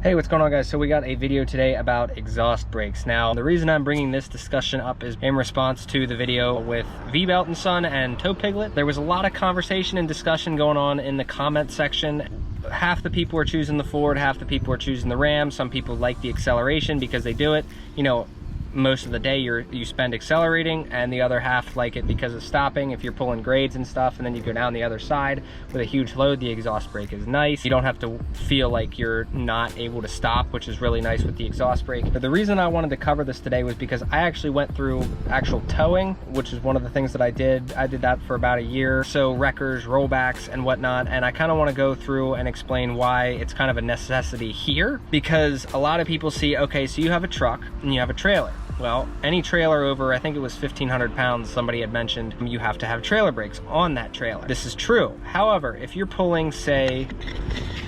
Hey, what's going on, guys? So we got a video today about exhaust brakes. Now, the reason I'm bringing this discussion up is in response to the video with V-Belt & Son and Tow Piglet. There was a lot of conversation and discussion going on in the comment section. Half the people are choosing the Ford, half the people are choosing the Ram. Some people like the acceleration because they do it, you know, most of the day you spend accelerating, and the other half like it because of stopping. If you're pulling grades and stuff and then you go down the other side with a huge load, the exhaust brake is nice. You don't have to feel like you're not able to stop, which is really nice with the exhaust brake. But the reason I wanted to cover this today was because I actually went through actual towing, which is one of the things that I did that for about a year. So wreckers, rollbacks and whatnot, and I kind of want to go through and explain why it's kind of a necessity here, because a lot of people see, okay, so you have a truck and you have a trailer. Well, any trailer over, I think it was 1,500 pounds, somebody had mentioned, you have to have trailer brakes on that trailer. This is true. However, if you're pulling, say,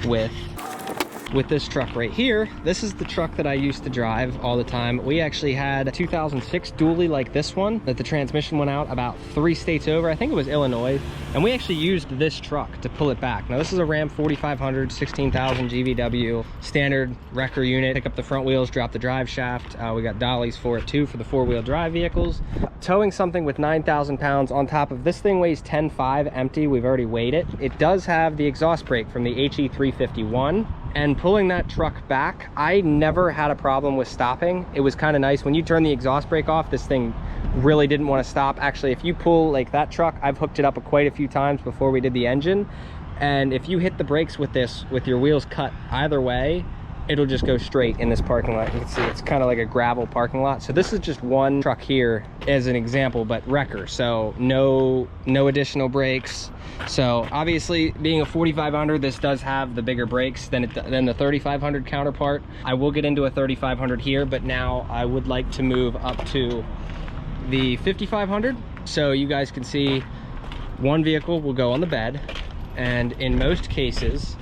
with this truck right here, this is the truck that I used to drive all the time. We actually had a 2006 dually like this one that the transmission went out about 3 states over. I think it was Illinois. And we actually used this truck to pull it back. Now this is a Ram 4500, 16,000 GVW, standard wrecker unit. Pick up the front wheels, drop the drive shaft. We got dollies for it too for the 4-wheel drive vehicles. Towing something with 9,000 pounds on top of this thing weighs 10.5 empty. We've already weighed it. It does have the exhaust brake from the HE 351. And pulling that truck back, I never had a problem with stopping. It was kind of nice. When you turn the exhaust brake off, this thing really didn't want to stop. Actually, if you pull like that truck, I've hooked it up quite a few times before we did the engine. And if you hit the brakes with this, with your wheels cut either way, it'll just go straight in this parking lot. You can see it's kind of like a gravel parking lot. So this is just one truck here as an example, but wrecker. So no additional brakes. So obviously being a 4500, this does have the bigger brakes than the 3500 counterpart. I will get into a 3500 here, but now I would like to move up to the 5500. So you guys can see one vehicle will go on the bed, and in most cases,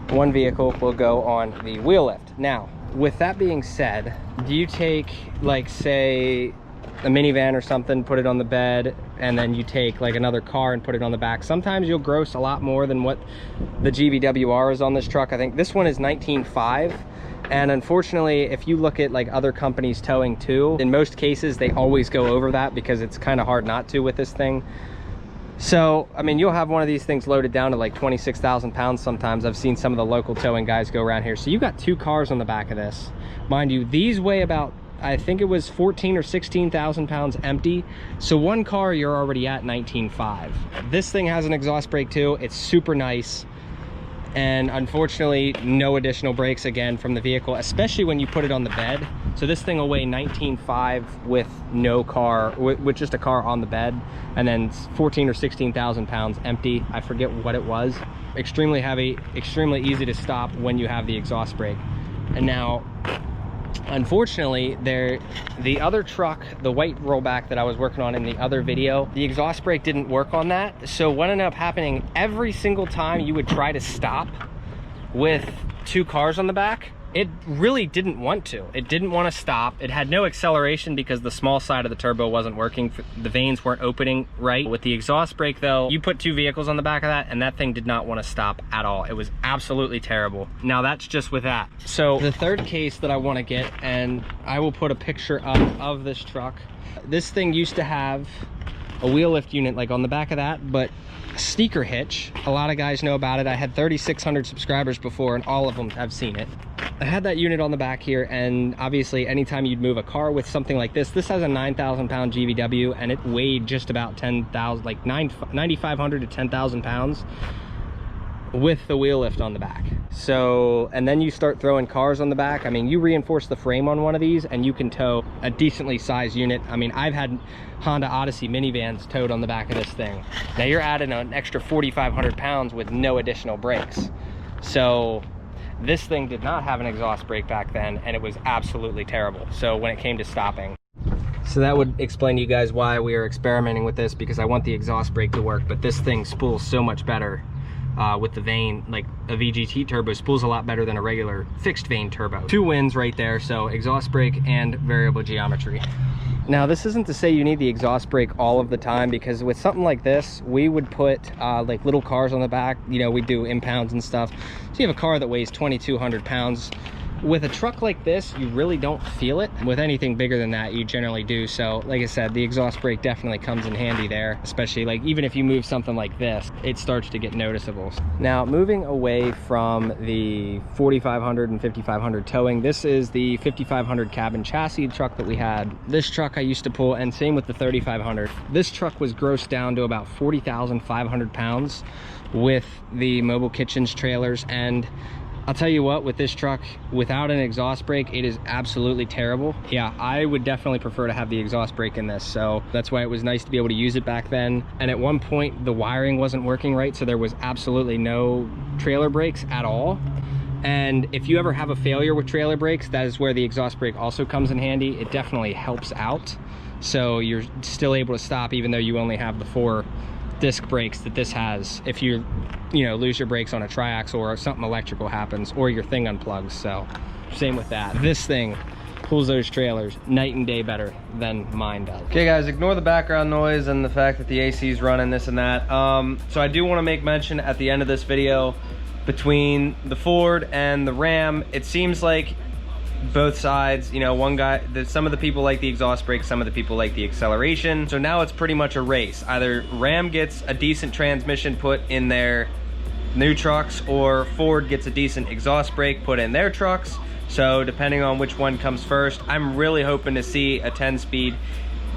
one vehicle will go on the wheel lift. Now, with that being said, do you take, like, say, a minivan or something, put it on the bed, and then you take like another car and put it on the back? Sometimes you'll gross a lot more than what the GVWR is on this truck. I think this one is 19.5. And unfortunately, if you look at like other companies towing too, in most cases, they always go over that because it's kind of hard not to with this thing. So, I mean, you'll have one of these things loaded down to like 26,000 pounds sometimes. I've seen some of the local towing guys go around here. So you got 2 cars on the back of this. Mind you, these weigh about, I think it was 14 or 16,000 pounds empty. So one car, you're already at 19.5. This thing has an exhaust brake too. It's super nice. And unfortunately, no additional brakes again from the vehicle, especially when you put it on the bed. So this thing will weigh 19.5 with no car, with just a car on the bed, and then 14 or 16,000 pounds empty. I forget what it was. Extremely heavy, extremely easy to stop when you have the exhaust brake. And now, unfortunately, the other truck, the white rollback that I was working on in the other video, the exhaust brake didn't work on that. So what ended up happening, every single time you would try to stop with 2 cars on the back, it really didn't want to. It didn't want to stop. It had no acceleration because the small side of the turbo wasn't working. The vanes weren't opening right. With the exhaust brake though, you put 2 vehicles on the back of that and that thing did not want to stop at all. It was absolutely terrible. Now that's just with that. So the third case that I want to get, and I will put a picture up of this truck. This thing used to have a wheel lift unit like on the back of that, but a sneaker hitch. A lot of guys know about it. I had 3,600 subscribers before and all of them have seen it. I had that unit on the back here, and obviously anytime you'd move a car with something like this has a 9,000 pound GVW and it weighed just about 10,000, like 9,500 to 10,000 pounds with the wheel lift on the back. So, and then you start throwing cars on the back. I mean, you reinforce the frame on one of these and you can tow a decently sized unit. I mean, I've had Honda Odyssey minivans towed on the back of this thing. Now you're adding an extra 4,500 pounds with no additional brakes. So this thing did not have an exhaust brake back then, and it was absolutely terrible. So when it came to stopping, so that would explain to you guys why we are experimenting with this, because I want the exhaust brake to work, but this thing spools so much better with the vane. Like a VGT turbo spools a lot better than a regular fixed vane turbo. 2 wins right there, so exhaust brake and variable geometry. Now, this isn't to say you need the exhaust brake all of the time, because with something like this, we would put like little cars on the back. You know, we do impounds and stuff. So you have a car that weighs 2,200 pounds. With a truck like this, you really don't feel it. With anything bigger than that, you generally do. So like I said, the exhaust brake definitely comes in handy there, especially like even if you move something like this, it starts to get noticeable. Now, moving away from the 4,500 and 5,500 towing, this is the 5,500 cabin chassis truck that we had. This truck I used to pull, and same with the 3,500. This truck was grossed down to about 40,500 pounds with the mobile kitchens, trailers, and I'll tell you what, with this truck, without an exhaust brake, it is absolutely terrible. Yeah, I would definitely prefer to have the exhaust brake in this, so that's why it was nice to be able to use it back then. And at one point, the wiring wasn't working right, so there was absolutely no trailer brakes at all. And if you ever have a failure with trailer brakes, that is where the exhaust brake also comes in handy. It definitely helps out, so you're still able to stop even though you only have the 4 disc brakes that this has. If you lose your brakes on a triaxle or something electrical happens or your thing unplugs. So same with that. This thing pulls those trailers night and day better than mine does. Okay guys, ignore the background noise and the fact that the AC is running, this and that. So I do want to make mention at the end of this video, between the Ford and the Ram, it seems like both sides, some of the people like the exhaust brake, some of the people like the acceleration. So now it's pretty much a race. Either Ram gets a decent transmission put in their new trucks, or Ford gets a decent exhaust brake put in their trucks. So depending on which one comes first, I'm really hoping to see a 10-speed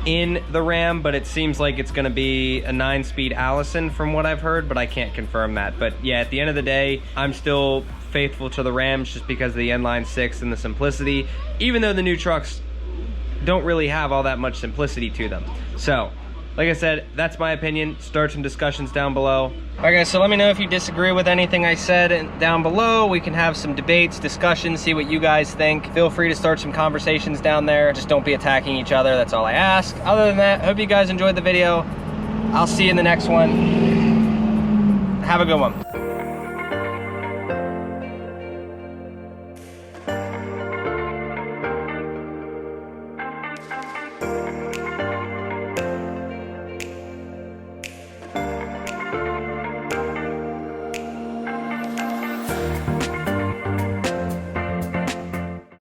in the Ram, but it seems like it's gonna be a 9-speed Allison from what I've heard, but I can't confirm that. But yeah, at the end of the day, I'm still faithful to the Rams just because of the inline 6 and the simplicity, even though the new trucks don't really have all that much simplicity to them. So like I said, that's my opinion. Start some discussions down below. All right guys, so let me know if you disagree with anything I said down below. We can have some debates, discussions, see what you guys think. Feel free to start some conversations down there. Just don't be attacking each other, that's all I ask. Other than that, hope you guys enjoyed the video. I'll see you in the next one. Have a good one.